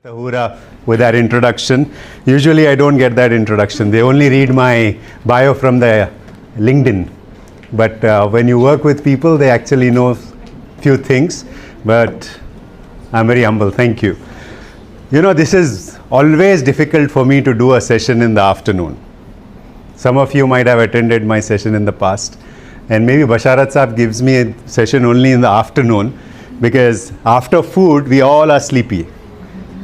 Tahura with that introduction. Usually I don't get that introduction. They only read my bio from the LinkedIn. But when you work with people, they actually know few things. But I'm very humble. Thank you. You know, this is always difficult for me to do a session in the afternoon. Some of you might have attended my session in the past. And maybe Basharat Saab gives me a session only in the afternoon because after food, we all are sleepy.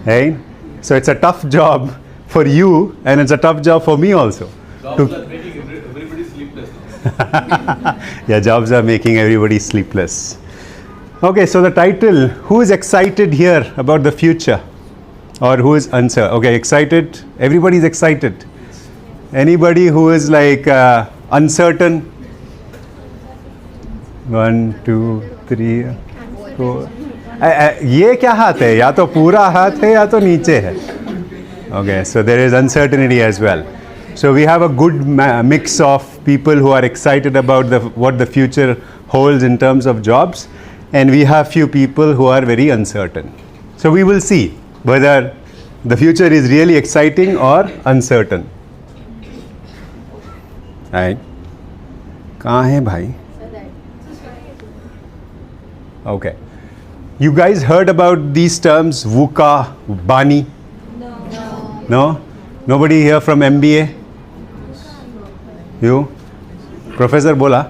Right? So it's a tough job for you and it's a tough job for me also. Jobs are making everybody sleepless now. Yeah, jobs are making everybody sleepless. Okay, so the title, who is excited here about the future? Or who is uncertain? Okay, excited. Everybody's excited. Anybody who is like uncertain? 1, 2, 3, 4. ये क्या हाथ है? या तो पूरा हाथ है या तो नीचे है. Okay, so there is uncertainty as well. So we have a good mix of people who are excited about what the future holds in terms of jobs, and we have few people who are very uncertain. So we will see whether the future is really exciting or uncertain. Right? कहाँ है भाई? Okay. You guys heard about these terms, VUCA, BANI? No. No? Nobody here from MBA? You? Professor बोला?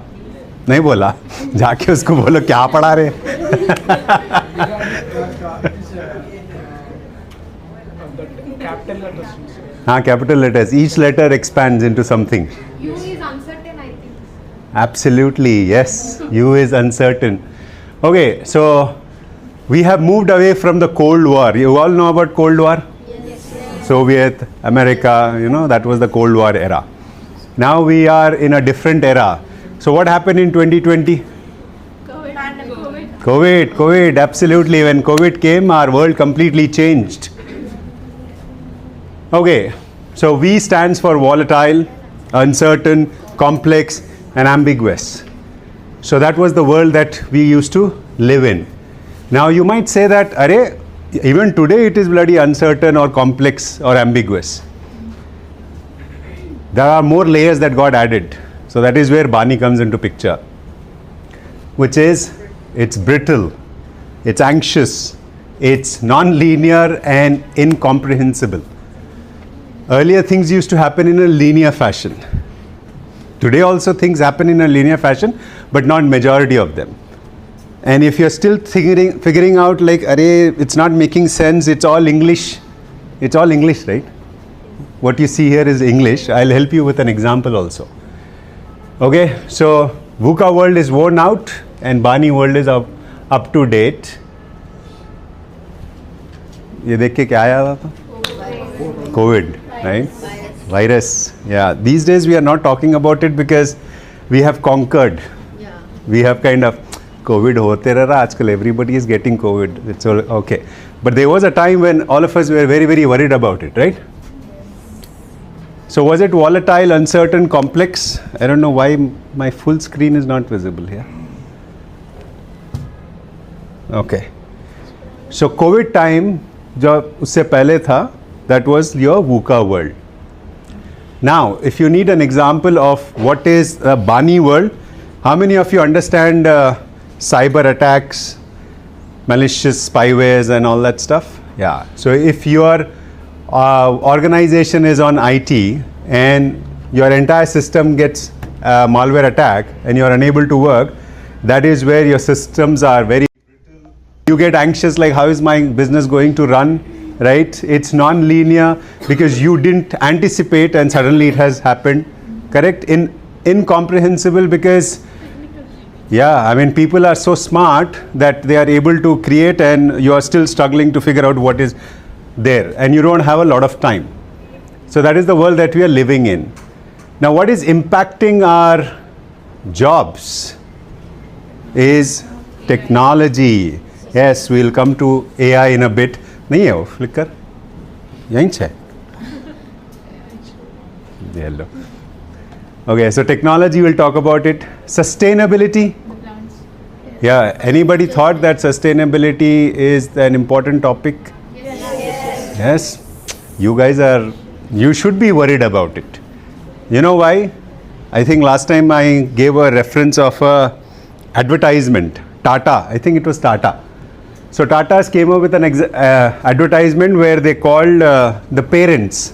नहीं बोला? जाके उसको बोलो क्या पढ़ा रहे? हाँ, capital letters. Each letter expands into something. U is uncertain, I think. Absolutely, yes. U is uncertain. Okay, so we have moved away from the Cold War. You all know about Cold War? Yes. Soviet, America, you know, that was the Cold War era. Now we are in a different era. So what happened in 2020? COVID, absolutely. When COVID came, our world completely changed. Okay, so V stands for volatile, uncertain, complex, and ambiguous. So that was the world that we used to live in. Now you might say that, Arey, even today it is bloody uncertain or complex or ambiguous. There are more layers that got added. So that is where Bani comes into picture. Which is, it's brittle, it's anxious, it's non-linear and incomprehensible. Earlier things used to happen in a linear fashion. Today also things happen in a linear fashion, but not majority of them. And if you're still figuring out like, array, it's not making sense, it's all English. It's all English, right? What you see here is English. I'll help you with an example also. Okay, so VUCA world is worn out and Bani world is up to date. ये देख के क्या आया हुआ था? COVID, right? Virus. Yeah, these days we are not talking about it because we have conquered. Yeah. We have kind of COVID होते रहा आजकल, everybody is getting COVID. It's all okay. But there was a time when all of us were very, very worried about it, right? So was it volatile, uncertain, complex? I don't know why my full screen is not visible here. Okay. So COVID time, जो उससे पहले था, that was your VUCA world. Now, if you need an example of what is a Bani world, how many of you understand cyber attacks, malicious spywares and all that stuff? Yeah. So if your organization is on IT and your entire system gets malware attack and you are unable to work, that is where your systems are very brittle. You get anxious like, how is my business going to run? Right? It's non-linear because you didn't anticipate and suddenly it has happened. Correct? Incomprehensible because, yeah, I mean, people are so smart that they are able to create and you are still struggling to figure out what is there and you don't have a lot of time. So that is the world that we are living in. Now, what is impacting our jobs is technology. Yes, we'll come to AI in a bit. नहीं है वो flicker यहीं है hello. Okay, so technology, we'll talk about it. Sustainability. Yeah, anybody thought that sustainability is an important topic? Yes. Yes, you should be worried about it. You know why? I think last time I gave a reference of a advertisement. Tata, I think it was Tata. So Tata's came up with an advertisement where they called the parents.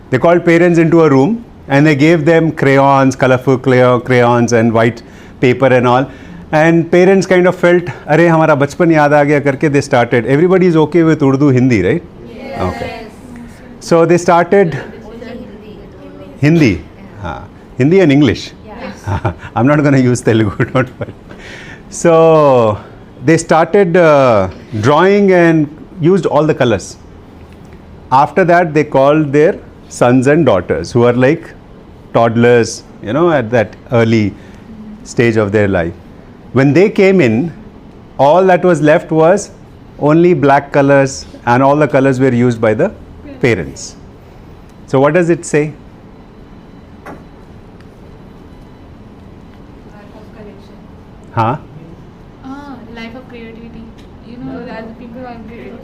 They called parents into a room and they gave them crayons, colorful crayons and white paper and all. And parents kind of felt, "Arey, hamara bachpan yaad aa gaya," karke they started. Everybody is okay with Urdu, Hindi, right? Yes. Okay. So they started Hindi. Hindi and English. Yes. I'm not going to use Telugu, don't worry. So they started drawing and used all the colors. After that, they called their sons and daughters who are like toddlers, at that early stage of their life. When they came in, all that was left was only black colors, and all the colors were used by the parents. So what does it say? Life of collection. Huh? Life of creativity. As people are creative.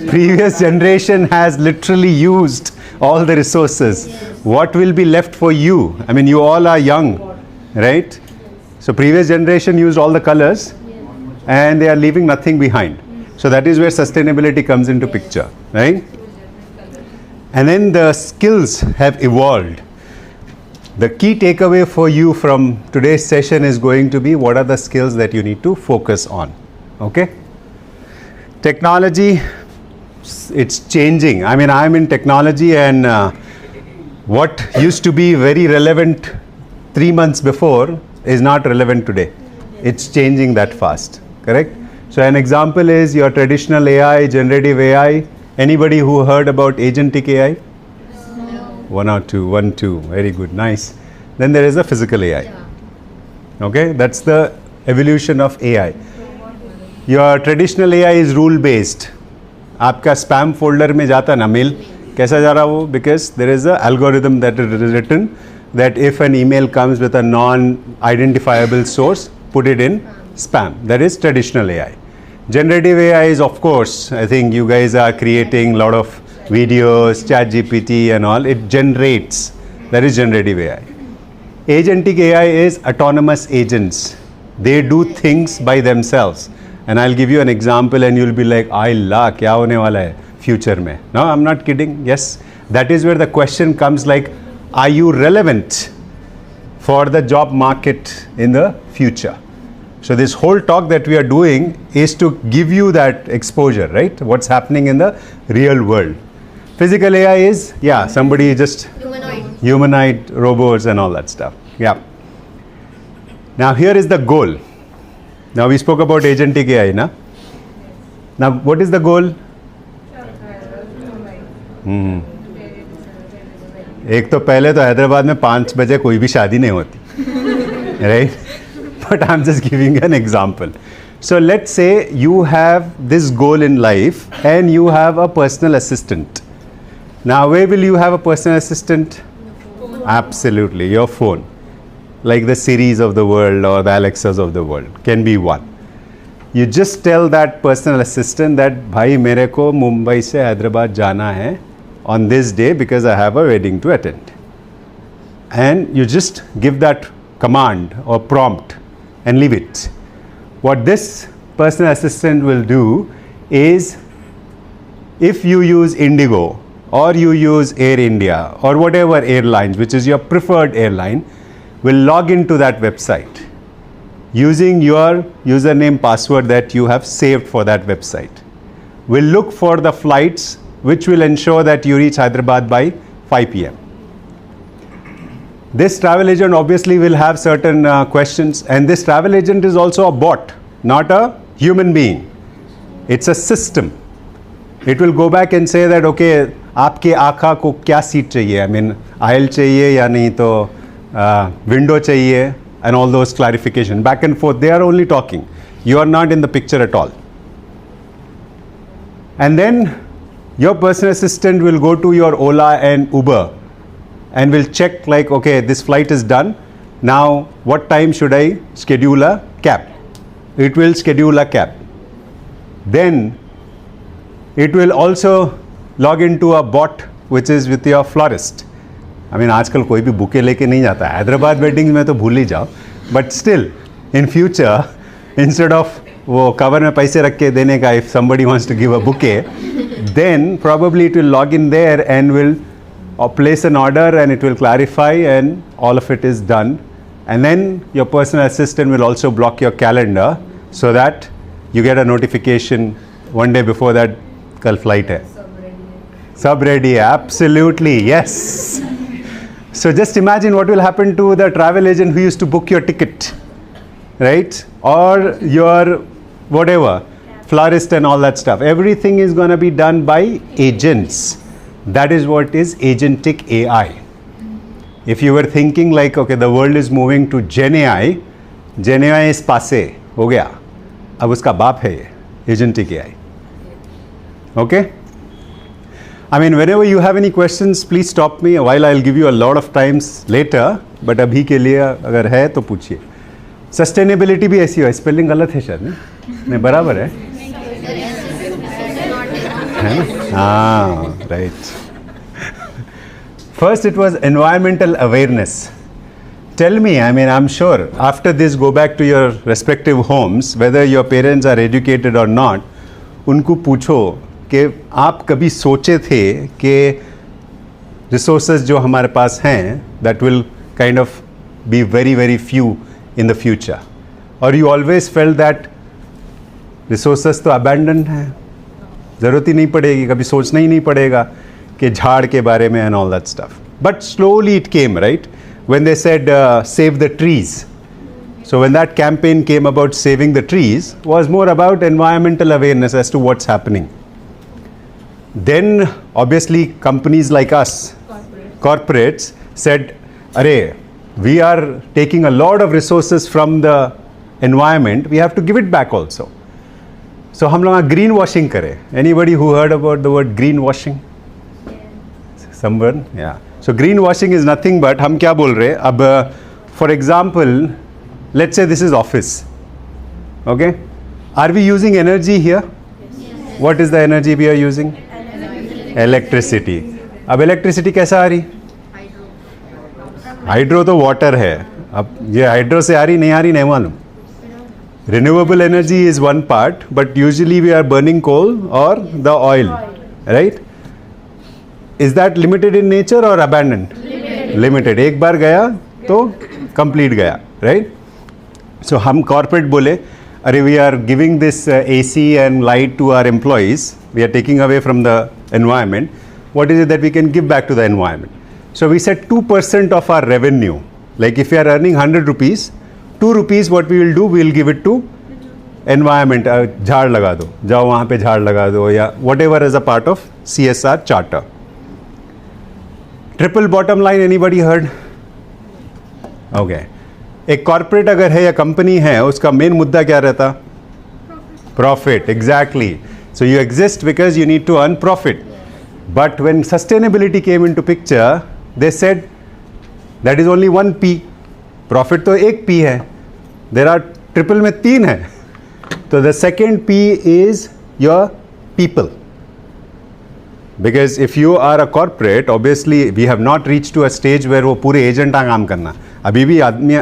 Previous generation has literally used all the resources. What will be left for you? I mean, you all are young, right? So previous generation used all the colors and they are leaving nothing behind. So that is where sustainability comes into picture, right? And then the skills have evolved. The key takeaway for you from today's session is going to be what are the skills that you need to focus on. Okay? Technology, it's changing. I mean, I'm in technology, and what used to be very relevant 3 months before is not relevant today. It's changing that fast, correct? So an example is your traditional AI, generative AI. Anybody who heard about agentic AI? One or two, very good, nice. Then there is a physical AI. Okay, that's the evolution of AI. Your traditional AI is rule based. आपका spam folder में जाता ना mail, कैसा जा रहा वो? Because there is a algorithm that is written that if an email comes with a non-identifiable source, put it in spam. That is traditional AI. Generative AI is, of course, I think you guys are creating a lot of videos, ChatGPT and all. It generates. That is generative AI. Agentic AI is autonomous agents. They do things by themselves. And I'll give you an example and you'll be like, Allah, kya hone wala hai future mein? No, I'm not kidding. Yes, that is where the question comes like, are you relevant for the job market in the future? So this whole talk that we are doing is to give you that exposure, right? What's happening in the real world. Physical AI is, somebody just humanoid robots and all that stuff. Yeah. Now here is the goal. Now we spoke about agentic AI, na? Now what is the goal? एक तो पहले तो हैदराबाद में 5 बजे कोई भी शादी नहीं होती, right? But I'm just giving an example. So let's say you have this goal in life and you have a personal assistant. Now where will you have a personal assistant? Absolutely, your phone. Like the Siris of the world or the Alexas of the world can be one. You just tell that personal assistant that bhai mere ko Mumbai se Hyderabad jana hai on this day because I have a wedding to attend. And you just give that command or prompt and leave it. What this personal assistant will do is, if you use Indigo or you use Air India or whatever airlines, which is your preferred airline, will log into that website using your username password that you have saved for that website. Will look for the flights which will ensure that you reach Hyderabad by 5 p.m. This travel agent obviously will have certain questions, and this travel agent is also a bot, not a human being. It's a system. It will go back and say that, okay, आपके आँखा को क्या seat चाहिए? I mean, aisle चाहिए या नहीं तो window चाहिए, and all those clarification back and forth. They are only talking. You are not in the picture at all. And then your personal assistant will go to your Ola and Uber and will check like, okay, this flight is done. Now, what time should I schedule a cab? It will schedule a cab. Then It will also log into a bot which is with your florist. I mean, आजकल कोई भी bouquet लेके नहीं जाता है. Hyderabad weddings में तो भूल ही जाओ. But still, in future, instead of वो कवर में पैसे रख के देने का, if somebody wants to give a bouquet, then probably it will log in there and will place an order and it will clarify and all of it is done. And then your personal assistant will also block your calendar so that you get a notification one day before that kal flight hai. Sub ready, absolutely, yes. So just imagine what will happen to the travel agent who used to book your ticket, right? Or your whatever, florist and all that stuff. Everything is going to be done by agents. That is what is agentic AI. If you were thinking like, okay, the world is moving to Gen AI is passe, हो गया. अब उसका बाप है ये, agentic AI. Okay? I mean, whenever you have any questions, please stop me. While I'll give you a lot of times later, but अभी के लिए अगर है तो पूछिए. Sustainability भी ऐसी है, स्पेलिंग गलत है शायद, नहीं बराबर है? है ना? हाँ, right. First, it was environmental awareness. Tell me, I mean, I'm sure after this, go back to your respective homes, whether your parents are educated or not, उनको पूछो कि आप कभी सोचे थे कि resources जो हमारे पास हैं, that will kind of be very, very few in the future. Or you always felt that resources तो abandoned हैं, ज़रूरत ही नहीं पड़ेगी, कभी सोचना ही नहीं पड़ेगा कि झाड़ के बारे में and all that stuff. But slowly it came, right? When they said save the trees. So when that campaign came about saving the trees, was more about environmental awareness as to what's happening. Then obviously companies like us, corporates said, "Arey, we are taking a lot of resources from the environment, we have to give it back also." So हम लोग green washing करें. Anybody who heard about the word green washing? Someone? Yeah. So green washing is nothing but हम क्या बोल रहे हैं अब for example, let's say this is office. Okay? Are we using energy here? Yes. What is the energy we are using? Electricity. अब electricity कैसा आ रही? Hydro तो वाटर है. अब ये हाइड्रो से आ रही नहीं आ रही नहीं मालूम. Renewable energy is one part, but usually we are burning coal or the oil, right? Is that limited in nature or abandoned? Limited. एक बार गया तो complete गया, right? So हम corporate बोले, अरे we are giving this AC and light to our employees, we are taking away from the environment. What is it that we can give back to the environment? So we said 2% of our revenue. Like if we are earning 100 rupees, 2 rupees what we will do, we will give it to environment. झाड़ लगा दो, जाओ वहाँ पे झाड़ लगा दो या whatever is a part of CSR charter. Triple bottom line, anybody heard? Okay. एक corporate अगर है या company है, उसका main मुद्दा क्या रहता? Profit, exactly. So you exist because you need to earn profit. But when sustainability came into picture, they said that is only one P. Profit तो एक P है. There are triple में 3 है. So the second P is your people. Because if you are a corporate, obviously we have not reached to a stage where वो पूरे agent आ काम करना. अभी भी आदमी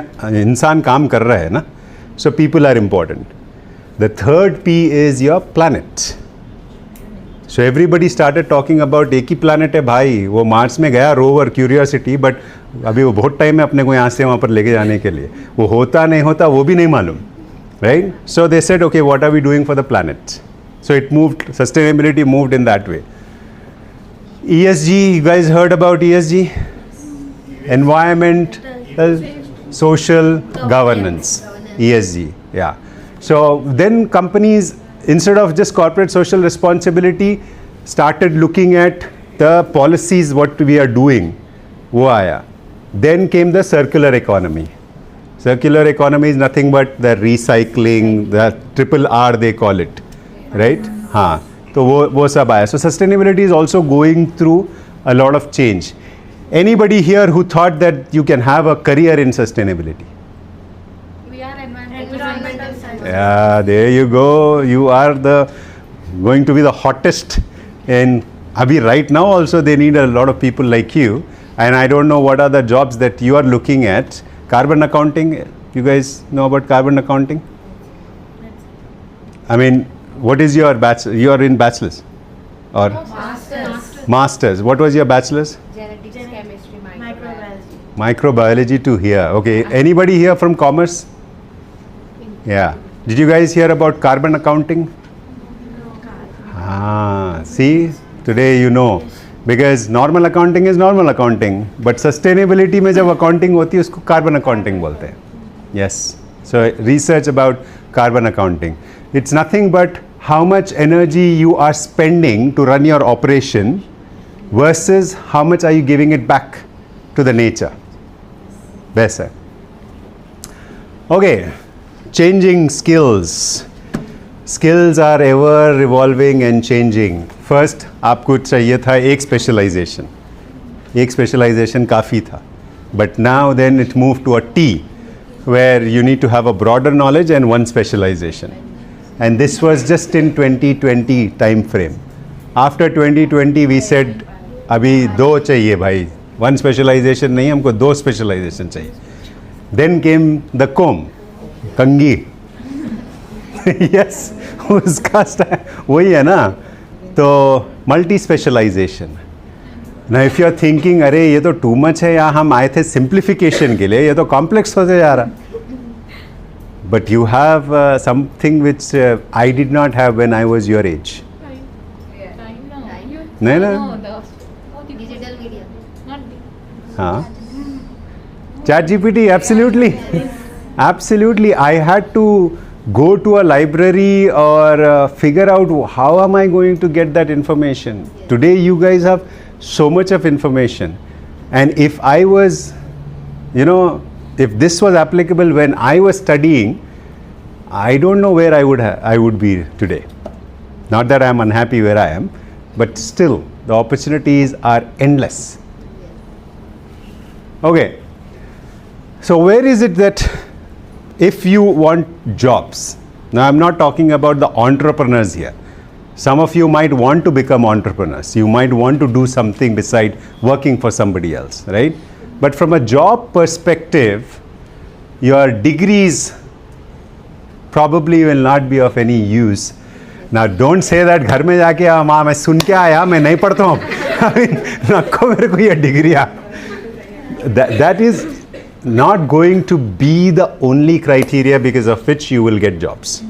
इंसान काम कर रहा है ना. So people are important. The third P is your planet. So everybody started talking about एक ही planet है भाई, वो मार्स में गया रोवर क्यूरियोसिटी, बट अभी वो बहुत टाइम है अपने को यहाँ से वहाँ पर लेके जाने के लिए. वो होता नहीं होता वो भी नहीं मालूम, right? So they said, okay, what are we doing for the planet? So it moved, sustainability moved in that way. ESG, you guys heard about ESG? Environment, social governance, ESG, yeah. So then companies, instead of just corporate social responsibility, started looking at the policies, what we are doing. वो आया. Then came the circular economy. Circular economy is nothing but the recycling, the triple R they call it, right? हाँ, तो वो सब आया. So sustainability is also going through a lot of change. Anybody here who thought that you can have a career in sustainability? We are environmental scientists. Yeah, there you go. You are the going to be the hottest in Abhi right now. Also, they need a lot of people like you. And I don't know what are the jobs that you are looking at. Carbon accounting, you guys know about carbon accounting? I mean, what is your bachelor? You are in bachelor's or master's. What was your bachelor's? Genetics, chemistry, Microbiology. Microbiology to here. Okay. Anybody here from commerce? Yeah. Did you guys hear about carbon accounting? See, today you know. Because normal accounting is normal accounting, but sustainability में जब accounting होती है उसको carbon accounting बोलते हैं. Yes. So research about carbon accounting. It's nothing but how much energy you are spending to run your operation versus how much are you giving it back to the nature. वैसा. Okay. Changing skills. Skills are ever evolving and changing. First, आपको चाहिए था एक specialization. एक specialization काफ़ी था. But now then it moved to a T, where you need to have a broader knowledge and one specialization. And this was just in 2020 time frame. After 2020 we said, अभी दो चाहिए भाई. One specialization नहीं, हमको दो specialization चाहिए. Then came the comb, कंघी. Yes, उसका वही है ना. तो मल्टी स्पेशलाइजेशन. ना इफ यू आर थिंकिंग अरे ये तो टू मच है, या हम आए थे सिंप्लीफिकेशन के लिए, ये तो कॉम्प्लेक्स होते जा रहा. But you have something which I did not have when I was your age. नहीं ना. digital media. हाँ. ChatGPT, absolutely. Absolutely. I had to go to a library or figure out how am I going to get that information. Today you guys have so much of information, and if I was, if this was applicable when I was studying, I don't know where I would be today. Not that I am unhappy where I am, but still the opportunities are endless. Okay, so where is it that if you want jobs, now I'm not talking about the entrepreneurs here. Some of you might want to become entrepreneurs. You might want to do something beside working for somebody else, right? But from a job perspective, your degrees probably will not be of any use. Now don't say that घर में जाके माँ मैं सुन के आया, मैं नहीं पढ़ता हूँ. रखो मेरे को ये degree. That is not going to be the only criteria because of which you will get jobs.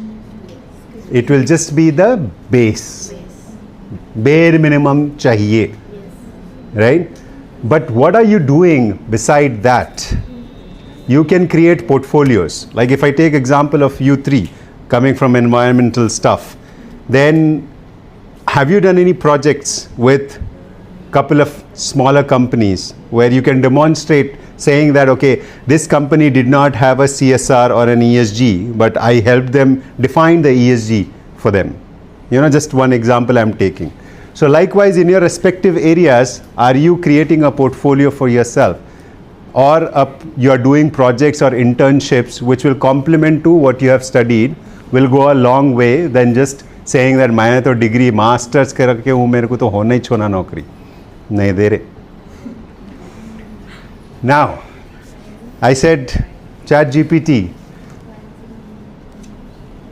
It will just be the base. Bare minimum chahiye. Right? But what are you doing beside that? You can create portfolios. Like if I take example of you three coming from environmental stuff, then have you done any projects with couple of smaller companies where you can demonstrate saying that, okay, this company did not have a CSR or an ESG, but I helped them define the ESG for them. Just one example I'm taking. So likewise, in your respective areas, are you creating a portfolio for yourself? Or you are doing projects or internships which will complement to what you have studied, will go a long way than just saying that मैंने तो degree masters करके हूँ, मेरे को तो होना ही छोना नौकरी नहीं दे रहे. Now, I said ChatGPT,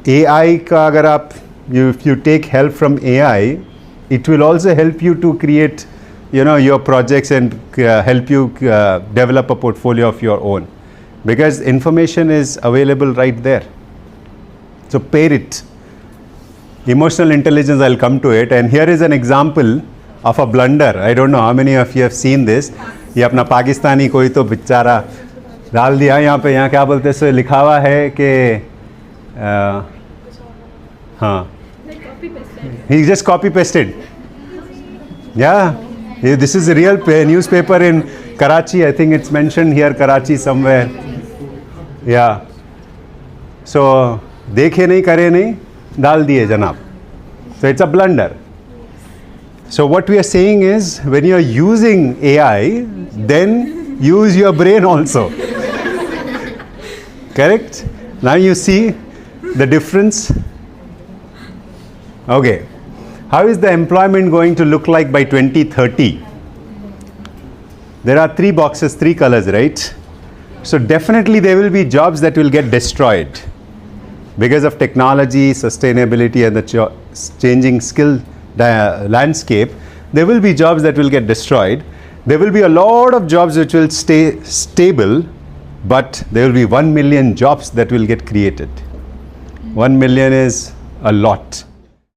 AI का अगर आप if you take help from AI, it will also help you to create your projects and help you develop a portfolio of your own, because information is available right there. So pair it. Emotional intelligence, I'll come to it, and here is an example of a blunder. I don't know how many of you have seen this. ये अपना पाकिस्तानी कोई तो बेचारा डाल दिया यहाँ पे, यहाँ क्या बोलते हैं, सो लिखा हुआ है कि हाँ, he just copy pasted. Yeah, this is a real newspaper in Karachi. I think it's mentioned here, Karachi somewhere. Yeah. So देखे नहीं करे नहीं डाल दिए जनाब. So it's a blunder. So what we are saying is, when you are using AI, then use your brain also. Correct? Now you see the difference. Okay. How is the employment going to look like by 2030? There are 3 boxes, 3 colors, right? So definitely there will be jobs that will get destroyed because of technology, sustainability, and the changing skill landscape. There will be jobs that will get destroyed. There will be a lot of jobs which will stay stable, but there will be 1 million jobs that will get created. 1 million is a lot.